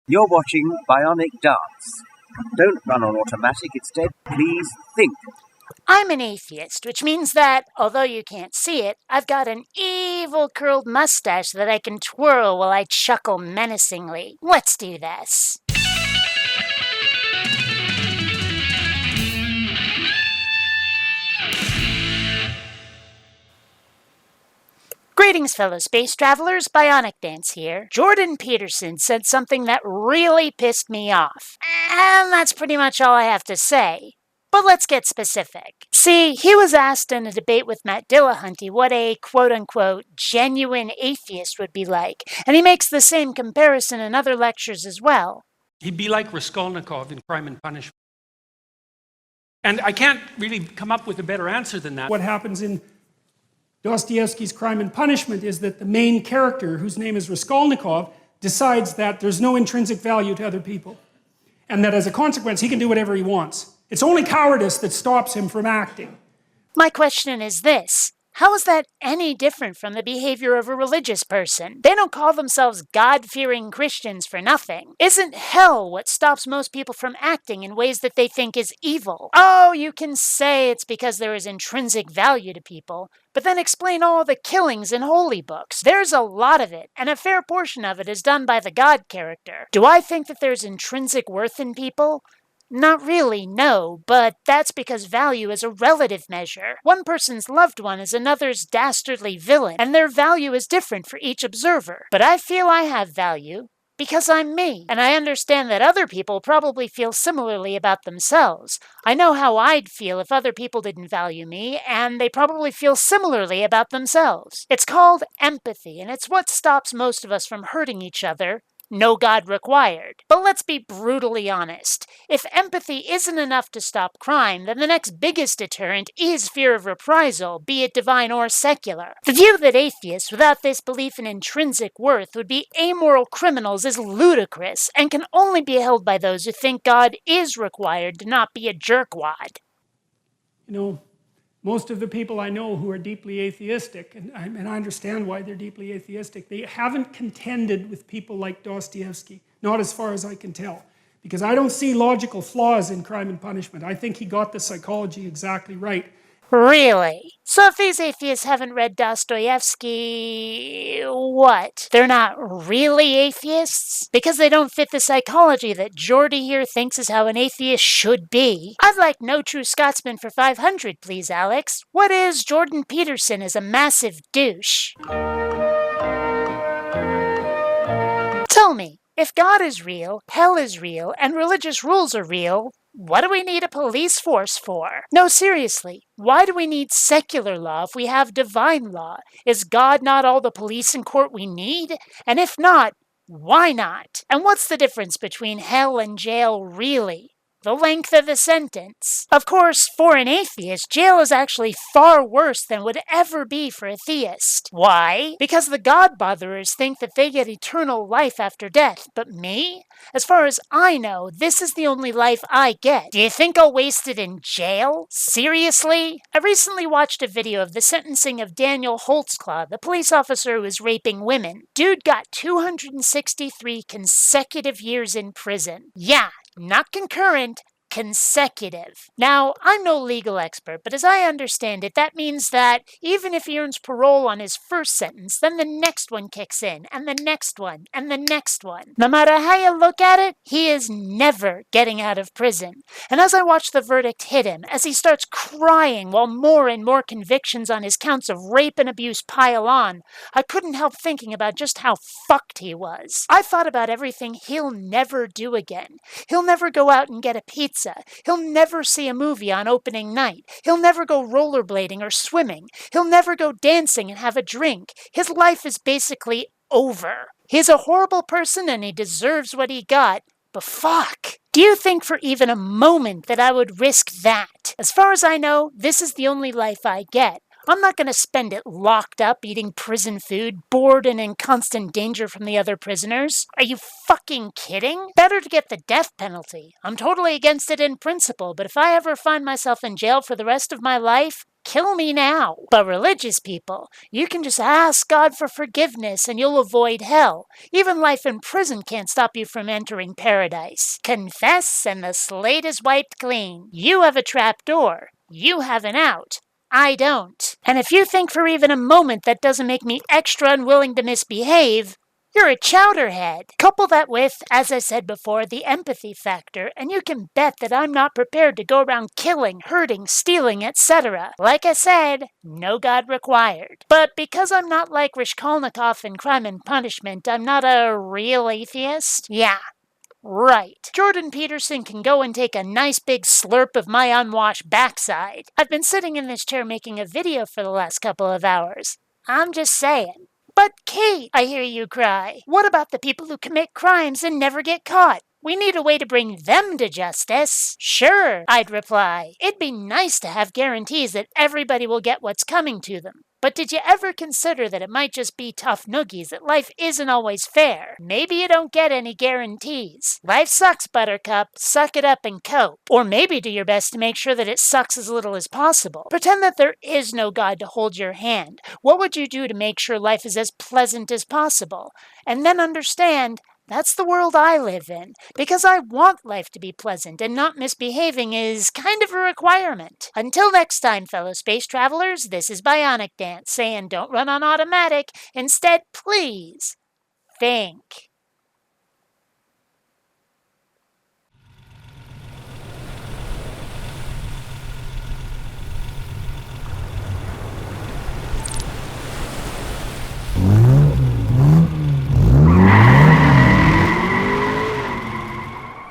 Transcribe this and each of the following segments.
You're watching BionicDance. Don't run on automatic, instead, please think. I'm an atheist, which means that, although you can't see it, I've got an evil curled mustache that I can twirl while I chuckle menacingly. Let's do this. Greetings, fellow space travelers. BionicDance here. Jordan Peterson said something that really pissed me off. And that's pretty much all I have to say. But let's get specific. See, he was asked in a debate with Matt Dillahunty what a quote-unquote genuine atheist would be like, and he makes the same comparison in other lectures as well. He'd be like Raskolnikov in Crime and Punishment. And I can't really come up with a better answer than that. What happens in Dostoevsky's Crime and Punishment is that the main character, whose name is Raskolnikov, decides that there's no intrinsic value to other people. And that as a consequence, he can do whatever he wants. It's only cowardice that stops him from acting. My question is this. How is that any different from the behavior of a religious person? They don't call themselves God-fearing Christians for nothing. Isn't hell what stops most people from acting in ways that they think is evil? Oh, you can say it's because there is intrinsic value to people, but then explain all the killings in holy books. There's a lot of it, and a fair portion of it is done by the God character. Do I think that there's intrinsic worth in people? Not really, no, but that's because value is a relative measure. One person's loved one is another's dastardly villain, and their value is different for each observer. But I feel I have value because I'm me, and I understand that other people probably feel similarly about themselves. I know how I'd feel if other people didn't value me, and they probably feel similarly about themselves. It's called empathy, and it's what stops most of us from hurting each other. No God required. But let's be brutally honest. If empathy isn't enough to stop crime, then the next biggest deterrent is fear of reprisal, be it divine or secular. The view that atheists without this belief in intrinsic worth would be amoral criminals is ludicrous and can only be held by those who think God is required to not be a jerkwad. You know, most of the people I know who are deeply atheistic, and I understand why they're deeply atheistic, they haven't contended with people like Dostoevsky, not as far as I can tell. Because I don't see logical flaws in Crime and Punishment. I think he got the psychology exactly right. Really? So if these atheists haven't read Dostoevsky, what? They're not really atheists? Because they don't fit the psychology that Jordy here thinks is how an atheist should be. I'd like No True Scotsman for 500, please, Alex. What is Jordan Peterson as a massive douche? Tell me, if God is real, hell is real, and religious rules are real, what do we need a police force for? No, seriously, why do we need secular law if we have divine law? Is God not all the police and court we need? And if not, why not? And what's the difference between hell and jail really? The length of the sentence. Of course, for an atheist, jail is actually far worse than would ever be for a theist. Why? Because the God-botherers think that they get eternal life after death. But me? As far as I know, this is the only life I get. Do you think I'll waste it in jail? Seriously? I recently watched a video of the sentencing of Daniel Holtzclaw, the police officer who was raping women. Dude got 263 consecutive years in prison. Yeah. Not concurrent, consecutive. Now, I'm no legal expert, but as I understand it, that means that even if he earns parole on his first sentence, then the next one kicks in, and the next one, and the next one. No matter how you look at it, he is never getting out of prison. And as I watch the verdict hit him, as he starts crying while more and more convictions on his counts of rape and abuse pile on, I couldn't help thinking about just how fucked he was. I thought about everything he'll never do again. He'll never go out and get a pizza. He'll never see a movie on opening night. He'll never go rollerblading or swimming. He'll never go dancing and have a drink. His life is basically over. He's a horrible person and he deserves what he got, but fuck. Do you think for even a moment that I would risk that? As far as I know, this is the only life I get. I'm not going to spend it locked up eating prison food, bored and in constant danger from the other prisoners. Are you fucking kidding? Better to get the death penalty. I'm totally against it in principle, but if I ever find myself in jail for the rest of my life, kill me now. But religious people, you can just ask God for forgiveness and you'll avoid hell. Even life in prison can't stop you from entering paradise. Confess and the slate is wiped clean. You have a trap door. You have an out. I don't. And if you think for even a moment that doesn't make me extra unwilling to misbehave, you're a chowderhead. Couple that with, as I said before, the empathy factor, and you can bet that I'm not prepared to go around killing, hurting, stealing, etc. Like I said, no God required. But because I'm not like Raskolnikov in Crime and Punishment, I'm not a real atheist? Yeah. Right. Jordan Peterson can go and take a nice big slurp of my unwashed backside. I've been sitting in this chair making a video for the last couple of hours. I'm just saying. But Kate, I hear you cry. What about the people who commit crimes and never get caught? We need a way to bring them to justice. Sure, I'd reply. It'd be nice to have guarantees that everybody will get what's coming to them. But did you ever consider that it might just be tough noogies, that life isn't always fair? Maybe you don't get any guarantees. Life sucks, Buttercup. Suck it up and cope. Or maybe do your best to make sure that it sucks as little as possible. Pretend that there is no God to hold your hand. What would you do to make sure life is as pleasant as possible? And then understand, that's the world I live in. Because I want life to be pleasant, and not misbehaving is kind of a requirement. Until next time, fellow space travelers, this is BionicDance saying don't run on automatic. Instead, please think.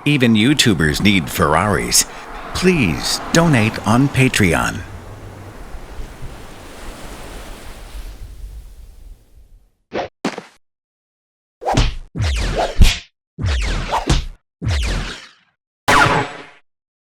Even YouTubers need Ferraris. Please donate on Patreon.